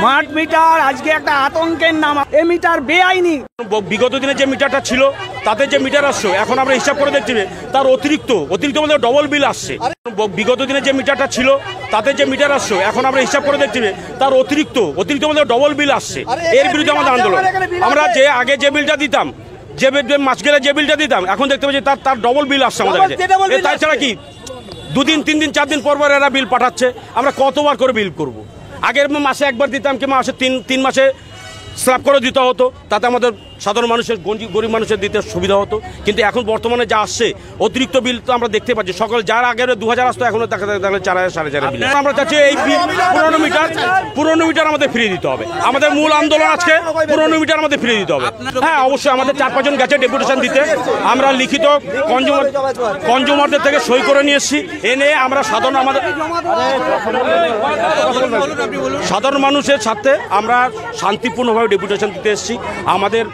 Smart meter আজকে একটা আতঙ্কের নাম। এই মিটার বেআইনি। বিগত দিনে যে মিটারটা ছিল তাতে যে মিটার আসছে এখন আমরা হিসাব করে দেখছি তার অতিরিক্ত মধ্যে ডবল বিল আসছে। বিগত দিনে যে মিটারটা ছিল তাতে যে মিটার আসছে এখন আমরা হিসাব করে দেখছি তার অতিরিক্ত মধ্যে ডবল বিল আসছে। এর বিরুদ্ধে আমাদের আন্দোলন। আমরা যে আগে যে বিলটা দিতাম, যে মাস গেলে যে বিলটা দিতাম, এখন দেখতে পাচ্ছি তার ডবল বিল আসছে আমাদের কাছে। তাছাড়া কি 2 দিন 3 দিন 4 দিন পর এরা বিল পাঠাচ্ছে। আমরা কতবার করে বিল করব? আগের মাসে একবার দিতাম কি মাসে 3 মাসে স্ল্যাব করে দিতে হতো, তাতে আমাদের সাধারণ মানুষের গরিব মানুষের দিতে সুবিধা হতো। কিন্তু এখন বর্তমানে যা আসছে অতিরিক্ত বিল তো আমরা দেখতে পাচ্ছি। সকল যার আগের 2000 আসতো এখনো দেখা 4000 4500 বিল। আমরা চাচ্ছি এই পুরনো মিটার আমাদের ফিরিয়ে দিতে হবে। আমাদের মূল আন্দোলন আজকে পুরনো মিটার আমাদের ফিরিয়ে দিতে হবে। হ্যাঁ, অবশ্যই আমাদের 4-5 জন গেছে ডেপুটেশন দিতে। আমরা লিখিত কনজিউমারদের থেকে সই করে নিয়ে এসেছি। এনে আমরা সাধারণ মানুষের সাথে আমরা শান্তিপূর্ণভাবে ডেপুটেশন দিতে এসেছি। আমাদের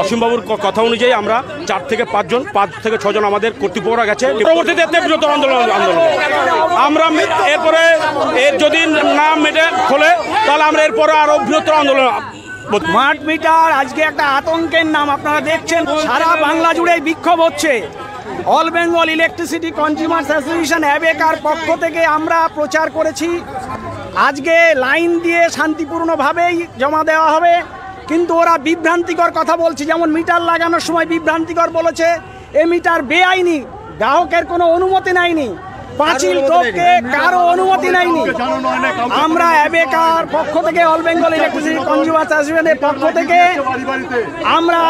অসীমবাবুর কথা অনুযায়ী আমরা 4 থেকে 5 জন 5 থেকে 6 জন আমাদের কর্তৃপক্ষরা গেছে। পরবর্তীতে বৃহত্তর আন্দোলন আমরা এরপরে এর যদি না মেটে খোলে তাহলে আমরা এরপরে আরো বৃহত্তর আন্দোলন। স্মার্ট মিটার আজকে একটা আতঙ্কের নাম। আপনারা দেখছেন সারা বাংলা জুড়ে বিক্ষোভ হচ্ছে। All Bengal electricity consumers association অ্যাবেকার পক্ষ থেকে আমরা প্রচার করেছি। আজকে লাইন দিয়ে শান্তিপূর্ণভাবেই জমা দেওয়া হবে, কিন্তু ওরা বিভ্রান্তিকর কথা বলছে। যেমন মিটার লাগানোর সময় বিভ্রান্তিকর বলেছে এ মিটার বেআইনি, গ্রাহকের কোনো অনুমতি নেয়নি, পাঁচিল টপকে কারো অনুমতি নেয়নি। আমরা অ্যাবেকার পক্ষ থেকে, অল বেঙ্গল ইলেকট্রিসিটি কনজিউমার্স অ্যাসোসিয়েশনের পক্ষ থেকে আমরা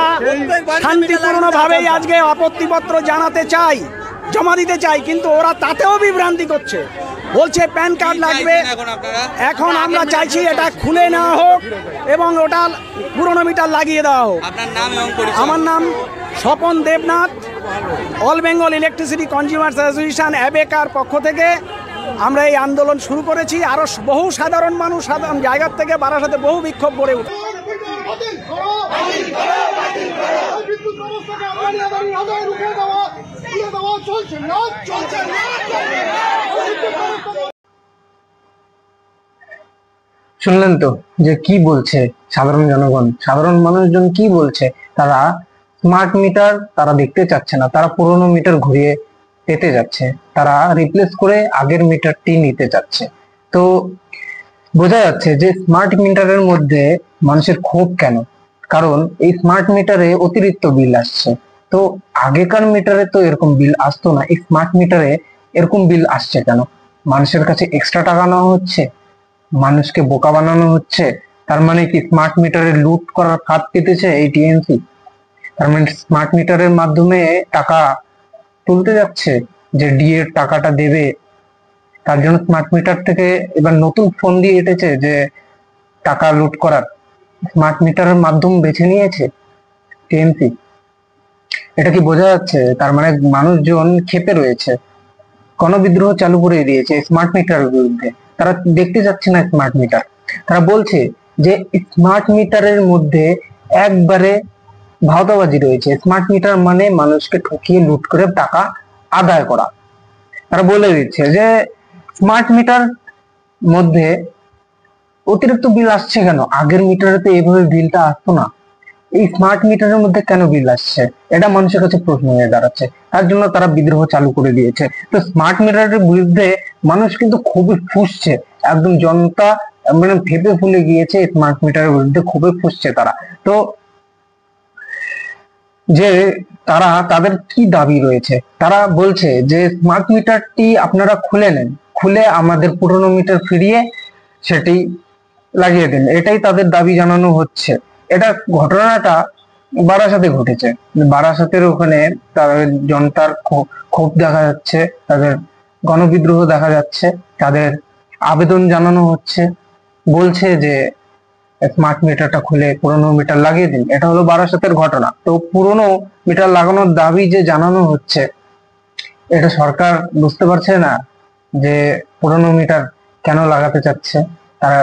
শান্তিপূর্ণভাবেই আজকে আপত্তিপত্র জানাতে চাই, জমা দিতে চাই, কিন্তু ওরা তাতেও বিভ্রান্তি করছে। বলছে প্যান কার্ড লাগবে। এখন আমরা চাইছি এটা খুলে নেওয়া হোক এবং ওটা পুরনো মিটার লাগিয়ে দেওয়া হোক। আমার নাম Swapan Debnath. All Bengal electricity consumers association অ্যাবেকার পক্ষ থেকে আমরা এই আন্দোলন শুরু করেছি। আরও বহু সাধারণ মানুষ সাধারণ জায়গার থেকে বারাসাতে বহু বিক্ষোভ গড়ে উঠে। শুনলেন তো যে কি বলছে সাধারণ জনগণ, সাধারণ মানুষজন কি বলছে। তারা স্মার্ট মিটার তারা দেখতে চাচ্ছে না, তারা পুরনো মিটার ঘুরিয়ে পেতে যাচ্ছে, তারা রিপ্লেস করে আগের মিটারটি নিতে চাচ্ছে। তো বোঝা যাচ্ছে যে স্মার্ট মিটারের মধ্যে মানুষের ক্ষোভ কেন, কারণ এই স্মার্ট মিটারে অতিরিক্ত বিল আসছে। তো আগেকার মিটারে তো এরকম বিল আসতো না, এই স্মার্ট মিটারে এরকম বিল আসছে কেন? মানুষের কাছে এক্সট্রা টাকা নেওয়া হচ্ছে, মানুষকে বোকা বানানো হচ্ছে। তার মানে কি স্মার্ট মিটারে লুট করার ফাঁদ পেতেছে এই টিএমসি? তার মানে স্মার্ট মিটারের মাধ্যমে টাকা তুলতে যাচ্ছে, যে ডিএর টাকাটা দেবে তার জন্য স্মার্ট মিটার থেকে এবার নতুন ফোন দিয়ে এটেছে যে টাকা লুট করার। স্মার্ট মিটারের মাধ্যম বেছে নিয়েছে টিএমসি। এটা কি বোঝা যাচ্ছে? তার মানে মানুষজন ক্ষেপে রয়েছে, গণবিদ্রোহ চালু করে দিয়েছে স্মার্ট মিটারের বিরুদ্ধে। তারা দেখতে যাচ্ছে না স্মার্ট মিটার। তারা বলছে যে স্মার্ট মিটারের মধ্যে একবারে ভাওতাবাজি রয়েছে। স্মার্ট মিটার মানে মানুষকে ঠকিয়ে লুট করে টাকা আদায় করা। তারা বলে দিচ্ছে যে স্মার্ট মিটার মধ্যে অতিরিক্ত বিল আসছে কেন? আগের মিটারে তো এইভাবে বিলটা আসতো না, এই স্মার্ট মিটারের মধ্যে কেন বিল আসছে? এটা মানুষের কাছে প্রশ্ন হয়ে দাঁড়াচ্ছে। তার জন্য তারা বিদ্রোহ চালু করে দিয়েছে। তো স্মার্ট মিটারের বিরুদ্ধে মানুষ কিন্তু খুবই ফুঁসছে, একদম জনতা মানে ভেবে ফুলে গিয়েছে স্মার্ট মিটারের বিরুদ্ধে, খুবই ফুঁসছে তারা। তো যে তারা তাদের কি দাবি রয়েছে, তারা বলছে যে স্মার্ট মিটারটি আপনারা খুলে নেন, খুলে আমাদের পুরনো মিটার ফিরিয়ে সেটি লাগিয়ে দিন, এটাই তাদের দাবি জানানো হচ্ছে। এটা ঘটনাটা বারাসাতে ঘটেছে। বারাসাতের ওখানে তাদের জনতার ক্ষোভ দেখা যাচ্ছে, তাদের গণবিদ্রোহ দেখা যাচ্ছে, তাদের আবেদন জানানো হচ্ছে, বলছে যে স্মার্ট মিটারটা খুলে পুরনো মিটার লাগিয়ে দিন। এটা হলো বারাসাতের ঘটনা। তো পুরনো মিটার লাগানোর দাবি যে জানানো হচ্ছে, এটা সরকার বুঝতে পারছে না যে পুরনো মিটার কেন লাগাতে চাচ্ছে তারা।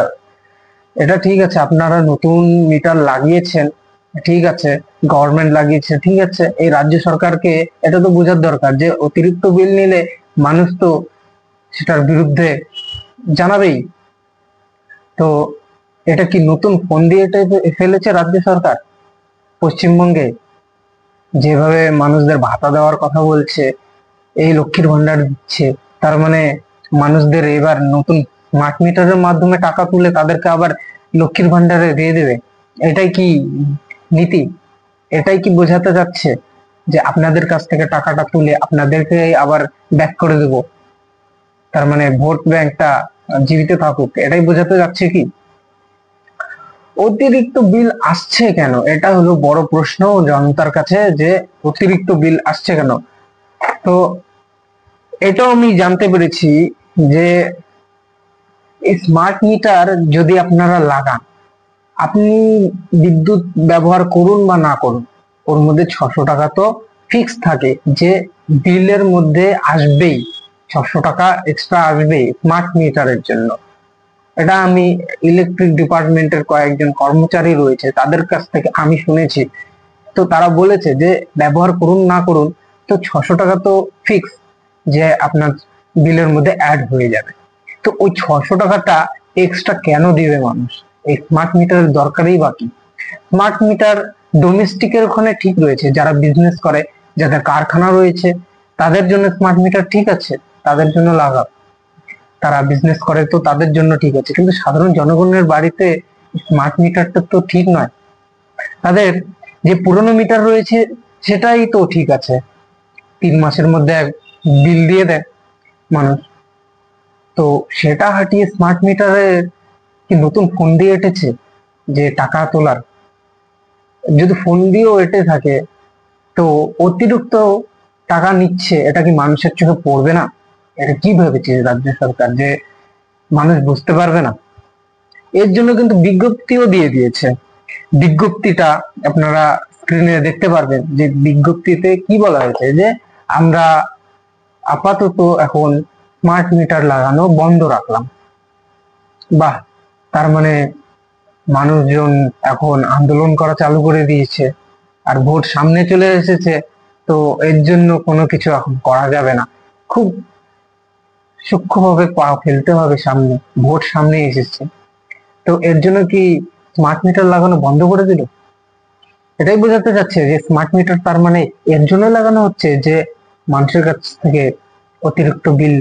এটা ঠিক আছে, আপনারা নতুন মিটার লাগিয়েছেন, ঠিক আছে, গভর্নমেন্ট লাগিয়েছে, ঠিক আছে, এই রাজ্য সরকারকে এটা তো বোঝার দরকার যে অতিরিক্ত বিল নিলে মানুষ তো সেটার বিরুদ্ধে জানাবেই। তো এটা কি নতুন ফোন দিয়ে ফেলেছে রাজ্য সরকার? পশ্চিমবঙ্গে যেভাবে মানুষদের ভাতা দেওয়ার কথা বলছে, এই লক্ষ্মীর ভান্ডার দিচ্ছে, তার মানে মানুষদের এবার নতুন স্মার্ট মিটারের মাধ্যমে টাকা তুলে তাদেরকে আবার লক্ষ্মীর ভান্ডারে দিয়ে দেবে। এটাই কি নীতি? এটাই কি বোঝাতে যাচ্ছে যে আপনাদের কাছ থেকে টাকাটা তুলে আপনাদেরকে আবার ব্যাক করে দেব, তার মানে ভোট ব্যাংকটা জীবিত থাকুক, এটাই বোঝাতে যাচ্ছে কি? অতিরিক্ত বিল আসছে কেন, এটা হলো বড় প্রশ্ন জনতার কাছে, যে অতিরিক্ত বিল আসছে কেন। তো এটাও আমি জানতে পেরেছি যে স্মার্ট মিটার যদি আপনারা লাগান, আপনি বিদ্যুৎ ব্যবহার করুন বা না করুন, ওর মধ্যে 600 টাকা তো ফিক্স থাকে, যে বিলের মধ্যে আসবেই, 600 টাকা এক্সট্রা আসবেই স্মার্ট মিটারের জন্য। এটা আমি ইলেকট্রিক ডিপার্টমেন্টের কয়েকজন কর্মচারী রয়েছে তাদের কাছ থেকে আমি শুনেছি। তো তারা বলেছে যে ব্যবহার করুন না করুন, তো 600 টাকা তো ফিক্স, যে আপনার বিলের মধ্যে অ্যাড হয়ে যাবে। তো ওই 600 টাকাটা এক্সট্রা কেন দিবে মানুষ? এই স্মার্ট মিটারের দরকারই বাকি। স্মার্ট মিটার ডোমেস্টিকের ওখানে ঠিক রয়েছে, যারা বিজনেস করে, যাদের কারখানা রয়েছে, তাদের জন্য স্মার্ট মিটার ঠিক আছে, তাদের জন্য লাগাও, তারা বিজনেস করে তো তাদের জন্য ঠিক আছে। কিন্তু সাধারণ জনগণের বাড়িতে স্মার্ট মিটারটা তো ঠিক নয়। তাদের যে পুরনো মিটার রয়েছে সেটাই তো ঠিক আছে, 3 মাসের মধ্যে বিল দিয়ে দেয় মানুষ। তো সেটা হাটিয়ে স্মার্ট মিটারে কি নতুন ফোন দিয়ে এঁটেছে যে টাকা তোলার? যদি ফোন দিয়েও এঁটে থাকে, তো অতিরিক্ত টাকা নিচ্ছে, এটা কি মানুষের চোখে পড়বে না? এটা কি ভেবেছে রাজ্য সরকার যে মানুষ বুঝতে পারবে না? এর জন্য কিন্তু বিজ্ঞপ্তিও দিয়ে দিয়েছে। বিজ্ঞপ্তিটা আপনারা স্ক্রিনে দেখতে পারবেন, যে বিজ্ঞপ্তিতে কি বলা হয়েছে, যে আমরা আপাতত এখন স্মার্ট মিটার লাগানো বন্ধ রাখলাম। বাহ, তার মানে মানুষজন এখন আন্দোলন করা চালু করে দিয়েছে, আর ভোট সামনে চলে এসেছে, তো এর জন্য কোনো কিছু এখন করা যাবে না। খুব সূক্ষ্মভাবে পা ফেলতে হবে সামনে, ভোট সামনে এসেছে, তো এর জন্য কি স্মার্ট মিটার লাগানো বন্ধ করে দিল? এটাই বোঝাতে যাচ্ছে যে স্মার্ট মিটার তার মানে এর জন্য লাগানো হচ্ছে যে মানুষের কাছ থেকে অতিরিক্ত বিল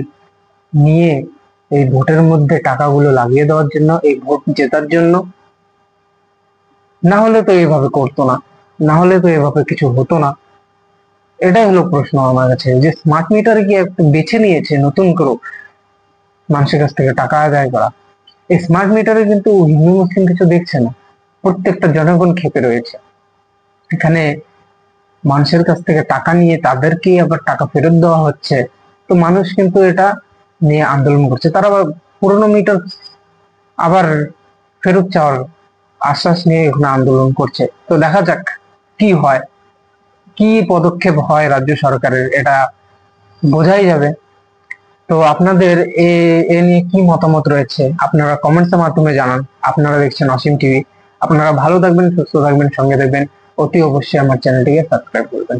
নিয়ে এই ভোটের মধ্যে টাকাগুলো লাগিয়ে দেওয়ার জন্য, এই ভোট জেতার জন্য। না হলে তো এইভাবে করতো না, না হলে তো এভাবে কিছু হতো না। এটাই হলো প্রশ্ন আমার কাছে, যে স্মার্ট মিটার কি একটু বেছে নিয়েছে নতুন করে মানুষের কাছ থেকে টাকা আদায় করা? এই স্মার্ট মিটারে কিন্তু হিন্দু মুসলিম কিছু দেখছে না, প্রত্যেকটা জনগণ ক্ষেপে রয়েছে। এখানে মানুষের কাছ থেকে টাকা নিয়ে তাদেরকে আবার টাকা ফেরত দেওয়া হচ্ছে, তো মানুষ কিন্তু এটা নিয়ে আন্দোলন করছে। তারা আবার পুরোনো মিটার আবার ফেরত চাওয়ার আশ্বাস নিয়ে এখানে আন্দোলন করছে। তো দেখা যাক কি হয়, কি পদক্ষেপ হয় রাজ্য সরকারের, এটা বোঝাই যাবে। তো আপনাদের এ নিয়ে কি মতামত রয়েছে আপনারা কমেন্টসের মাধ্যমে জানান। আপনারা দেখছেন অসীম টিভি। আপনারা ভালো থাকবেন, সুস্থ থাকবেন, সঙ্গে থাকবেন। অতি অবশ্যই আমার চ্যানেলটিকে সাবস্ক্রাইব করবেন।